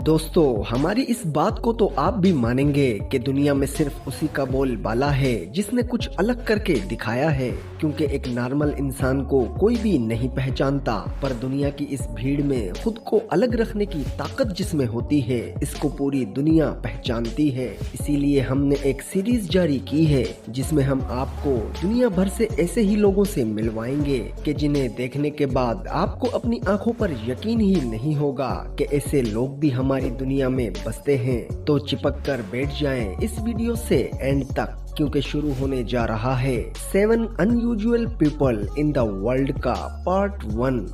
दोस्तों, हमारी इस बात को तो आप भी मानेंगे कि दुनिया में सिर्फ उसी का बोल बाला है जिसने कुछ अलग करके दिखाया है, क्योंकि एक नॉर्मल इंसान को कोई भी नहीं पहचानता, पर दुनिया की इस भीड़ में खुद को अलग रखने की ताकत जिसमें होती है, इसको पूरी दुनिया पहचानती है। इसीलिए हमने एक सीरीज जारी की है जिसमें हम आपको दुनिया भर से ऐसे ही लोगों से मिलवाएंगे कि जिन्हें देखने के बाद आपको अपनी आंखों पर यकीन ही नहीं होगा कि ऐसे लोग भी हमारी दुनिया में बसते हैं। तो चिपक कर बैठ जाएं इस वीडियो से एंड तक, क्योंकि शुरू होने जा रहा है 7 unusual people in the world का पार्ट 1,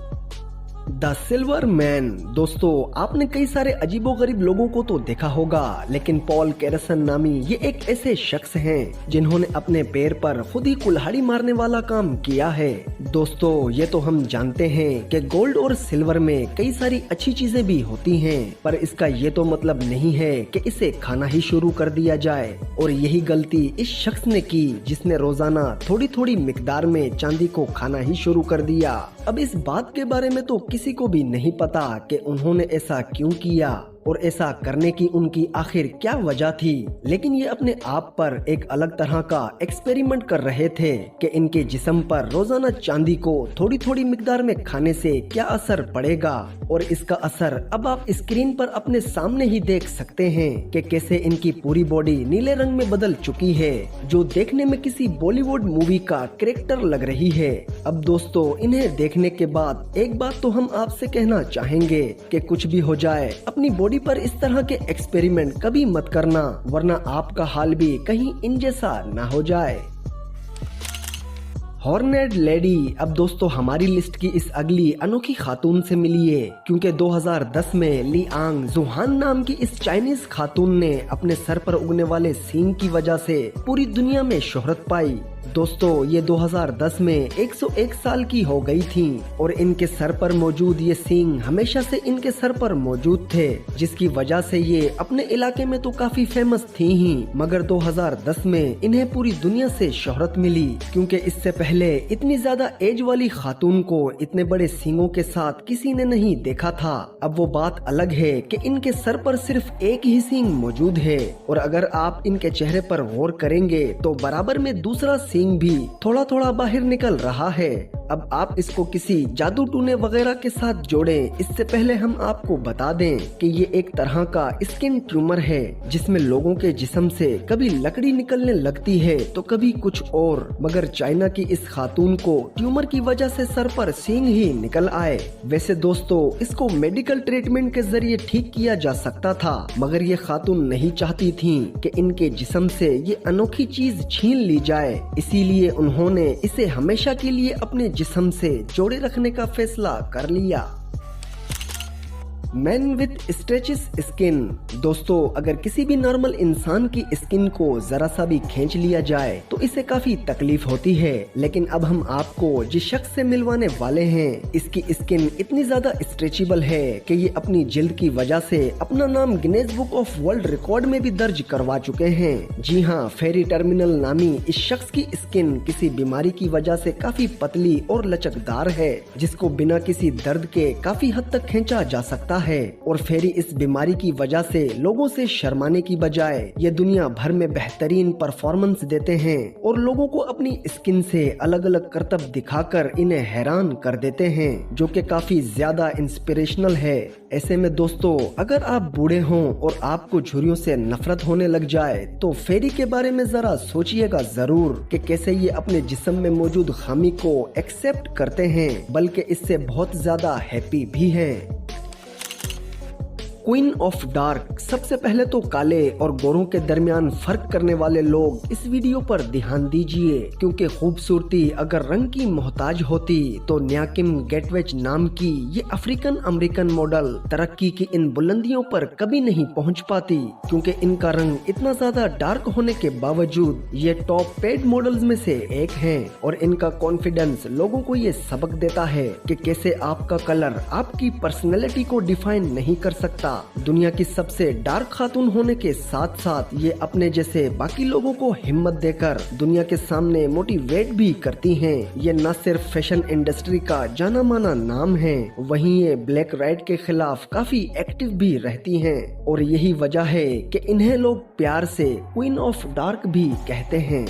द सिल्वर मैन। दोस्तों, आपने कई सारे अजीबोगरीब लोगों को तो देखा होगा, लेकिन पॉल कैरसन नामी ये एक ऐसे शख्स हैं जिन्होंने अपने पैर पर खुद ही कुल्हाड़ी मारने वाला काम किया है। दोस्तों, ये तो हम जानते हैं कि गोल्ड और सिल्वर में कई सारी अच्छी चीजें भी होती हैं, पर इसका ये तो मतलब नहीं है कि इसे खाना ही शुरू कर दिया जाए। और यही गलती इस शख्स ने की जिसने रोजाना थोड़ी थोड़ी मिकदार में चांदी को खाना ही शुरू कर दिया। अब इस बात के बारे में तो किसी को भी नहीं पता कि उन्होंने ऐसा क्यों किया और ऐसा करने की उनकी आखिर क्या वजह थी, लेकिन ये अपने आप पर एक अलग तरह का एक्सपेरिमेंट कर रहे थे कि इनके जिस्म पर रोजाना चांदी को थोड़ी थोड़ी मिकदार में खाने से क्या असर पड़ेगा। और इसका असर अब आप स्क्रीन पर अपने सामने ही देख सकते हैं कि कैसे इनकी पूरी बॉडी नीले रंग में बदल चुकी है, जो देखने में किसी बॉलीवुड मूवी का कैरेक्टर लग रही है। अब दोस्तों, इन्हें देखने के बाद एक बात तो हम आपसे कहना चाहेंगे कि कुछ भी हो जाए, अपनी बॉडी पर इस तरह के एक्सपेरिमेंट कभी मत करना, वरना आपका हाल भी कहीं इन जैसा ना हो जाए। हॉर्नेड लेडी। अब दोस्तों, हमारी लिस्ट की इस अगली अनोखी खातून से मिलिए, क्योंकि 2010 में ली आंग जुहान नाम की इस चाइनीज खातून ने अपने सर पर उगने वाले सींग की वजह से पूरी दुनिया में शोहरत पाई। दोस्तों, ये 2010 में 101 साल की हो गई थी और इनके सर पर मौजूद ये सींग हमेशा से इनके सर पर मौजूद थे, जिसकी वजह से ये अपने इलाके में तो काफी फेमस थी ही, मगर 2010 में इन्हें पूरी दुनिया से शोहरत मिली, क्योंकि इससे पहले इतनी ज्यादा एज वाली खातून को इतने बड़े सींगों के साथ किसी ने नहीं देखा था। अब वो बात अलग है कि इनके सर पर सिर्फ एक ही सींग मौजूद है, और अगर आप इनके चेहरे पर गौर करेंगे तो बराबर में दूसरा सींग भी थोड़ा थोड़ा बाहर निकल रहा है। अब आप इसको किसी जादू टूने वगैरह के साथ जोड़ें, इससे पहले हम आपको बता दें कि ये एक तरह का स्किन ट्यूमर है, जिसमें लोगों के जिस्म से कभी लकड़ी निकलने लगती है तो कभी कुछ और, मगर चाइना की इस खातून को ट्यूमर की वजह से सर पर सींग ही निकल आए। वैसे दोस्तों, इसको मेडिकल ट्रीटमेंट के जरिए ठीक किया जा सकता था, मगर ये खातून नहीं चाहती थी कि इनके जिस्म से ये अनोखी चीज छीन ली जाए, इसीलिए उन्होंने इसे हमेशा के लिए अपने जिस्म से जोड़े रखने का फैसला कर लिया। Man with stretches skin. दोस्तों, अगर किसी भी नॉर्मल इंसान की स्किन को जरा सा भी खींच लिया जाए तो इसे काफी तकलीफ होती है, लेकिन अब हम आपको जिस शख्स से मिलवाने वाले हैं, इसकी स्किन इतनी ज्यादा स्ट्रेचेबल है कि ये अपनी जिल्द की वजह से अपना नाम Guinness book of world record में भी दर्ज करवा चुके हैं। जी हाँ, फेरी टर्मिनल नामी इस शख्स की स्किन किसी बीमारी की वजह से काफी पतली और लचकदार है, जिसको बिना किसी दर्द के काफी हद तक खींचा जा सकता है। और फेरी इस बीमारी की वजह से लोगों से शर्माने की बजाय ये दुनिया भर में बेहतरीन परफॉर्मेंस देते हैं और लोगों को अपनी स्किन से अलग अलग करतब दिखाकर इन्हें हैरान कर देते हैं, जो कि काफी ज्यादा इंस्पिरेशनल है। ऐसे में दोस्तों, अगर आप बूढ़े हों और आपको झुर्रियों से नफरत होने लग जाए तो फेरी के बारे में जरा सोचिएगा जरूर कि कैसे ये अपने जिस्म में मौजूद खामी को एक्सेप्ट करते हैं, बल्कि इससे बहुत ज्यादा हैप्पी भी हैं। Queen of dark. सबसे पहले तो काले और गोरों के दरमियान फर्क करने वाले लोग इस वीडियो पर ध्यान दीजिए, क्योंकि खूबसूरती अगर रंग की मोहताज होती तो न्याकिम गेटवेज नाम की ये अफ्रीकन अमेरिकन मॉडल तरक्की की इन बुलंदियों पर कभी नहीं पहुंच पाती, क्योंकि इनका रंग इतना ज्यादा डार्क होने के बावजूद ये टॉप पेड मॉडल्स में से एक हैं, और इनका कॉन्फिडेंस लोगों को ये सबक देता है कि कैसे आपका कलर आपकी पर्सनैलिटी को डिफाइन नहीं कर सकता, नताशा दुनिया की सबसे डार्क खातून होने के साथ साथ ये अपने जैसे बाकी लोगों को हिम्मत देकर दुनिया के सामने मोटिवेट भी करती हैं। ये न सिर्फ फैशन इंडस्ट्री का जाना माना नाम है, वहीं ये ब्लैक राइट के खिलाफ काफी एक्टिव भी रहती हैं और यही वजह है कि इन्हें लोग प्यार से क्वीन ऑफ डार्क भी कहते हैं।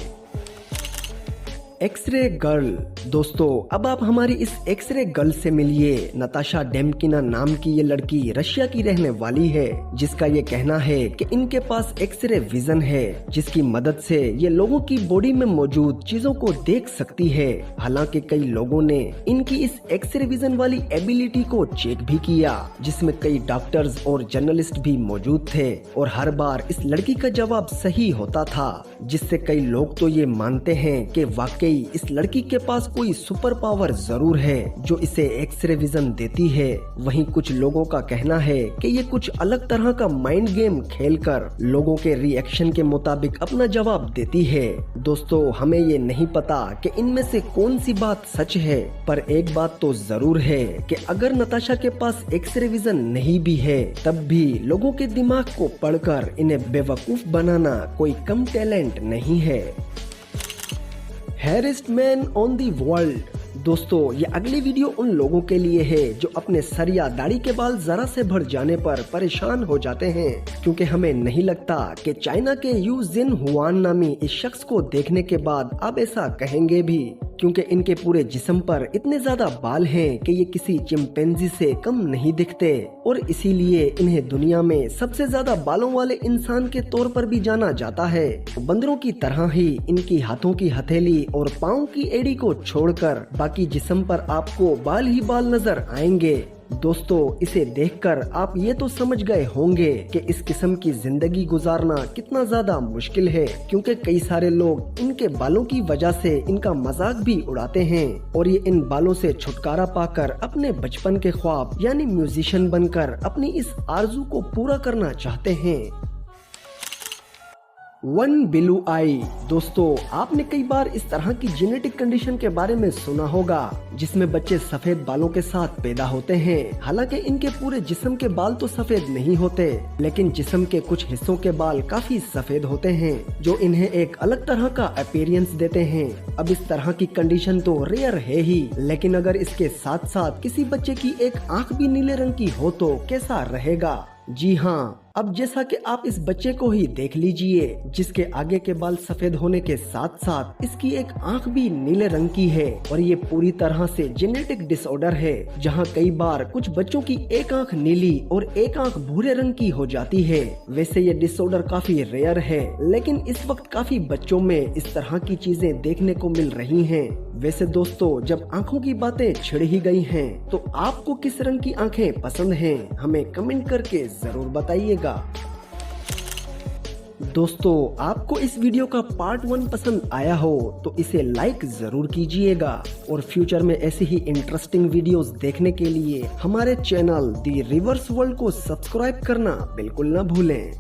X ray girl. दोस्तों, अब आप हमारी इस एक्सरे गर्ल से मिलिए। नताशा डेमकिना नाम की ये लड़की रशिया की रहने वाली है, जिसका ये कहना है कि इनके पास एक्सरे विजन है, जिसकी मदद से ये लोगों की बॉडी में मौजूद चीजों को देख सकती है। हालांकि कई लोगों ने इनकी इस एक्सरे विजन वाली एबिलिटी को चेक भी किया, जिसमें कई डॉक्टर्स और जर्नलिस्ट भी मौजूद थे और हर बार इस लड़की का जवाब सही होता था, जिससे कई लोग तो ये मानते हैं कि वाकई इस लड़की के पास कोई सुपर पावर जरूर है जो इसे एक्सरे विजन देती है। वहीं कुछ लोगों का कहना है कि ये कुछ अलग तरह का माइंड गेम खेलकर लोगों के रिएक्शन के मुताबिक अपना जवाब देती है। दोस्तों, हमें ये नहीं पता कि इनमें से कौन सी बात सच है, पर एक बात तो जरूर है कि अगर नताशा के पास एक्सरे विजन नहीं भी है, तब भी लोगों के दिमाग को पढ़कर इन्हें बेवकूफ बनाना कोई कम टैलेंट नहीं है। Harassed man on the world. दोस्तों, ये अगली वीडियो उन लोगों के लिए है जो अपने सर या दाढ़ी के बाल जरा से बढ़ जाने पर परेशान हो जाते हैं, क्योंकि हमें नहीं लगता कि चाइना के यू जिन हुआन नामी इस शख्स को देखने के बाद आप ऐसा कहेंगे भी, क्योंकि इनके पूरे जिस्म पर इतने ज्यादा बाल हैं कि ये किसी चिंपैंजी से कम नहीं दिखते और इसीलिए इन्हें दुनिया में सबसे ज्यादा बालों वाले इंसान के तौर पर भी जाना जाता है। बंदरों की तरह ही इनकी हाथों की हथेली और पाँव की एड़ी को छोड़कर बाकी जिस्म पर आपको बाल ही बाल नजर आएंगे। दोस्तों, इसे देखकर आप ये तो समझ गए होंगे कि इस किस्म की जिंदगी गुजारना कितना ज्यादा मुश्किल है, क्योंकि कई सारे लोग इनके बालों की वजह से इनका मजाक भी उड़ाते हैं और ये इन बालों से छुटकारा पाकर अपने बचपन के ख्वाब यानी म्यूजिशियन बनकर अपनी इस आरजू को पूरा करना चाहते हैं। वन ब्लू आई। दोस्तों, आपने कई बार इस तरह की जेनेटिक कंडीशन के बारे में सुना होगा, जिसमें बच्चे सफेद बालों के साथ पैदा होते हैं। हालांकि इनके पूरे जिस्म के बाल तो सफेद नहीं होते, लेकिन जिस्म के कुछ हिस्सों के बाल काफी सफेद होते हैं, जो इन्हें एक अलग तरह का अपीयरेंस देते हैं। अब इस तरह की कंडीशन तो रेयर है ही, लेकिन अगर इसके साथ साथ किसी बच्चे की एक आंख भी नीले रंग की हो तो कैसा रहेगा? जी हाँ, अब जैसा कि आप इस बच्चे को ही देख लीजिए, जिसके आगे के बाल सफेद होने के साथ साथ इसकी एक आंख भी नीले रंग की है और ये पूरी तरह से जेनेटिक डिसऑर्डर है, जहां कई बार कुछ बच्चों की एक आंख नीली और एक आंख भूरे रंग की हो जाती है। वैसे ये डिसऑर्डर काफी रेयर है, लेकिन इस वक्त काफी बच्चों में इस तरह की चीजें देखने को मिल रही हैं। वैसे दोस्तों, जब आंखों की बातें छिड़ ही गई हैं, तो आपको किस रंग की आंखें पसंद हैं, हमें कमेंट करके जरूर बताइएगा। दोस्तों, आपको इस वीडियो का पार्ट 1 पसंद आया हो तो इसे लाइक जरूर कीजिएगा और फ्यूचर में ऐसी ही इंटरेस्टिंग वीडियोस देखने के लिए हमारे चैनल दी रिवर्स वर्ल्ड को सब्सक्राइब करना बिल्कुल न भूलें।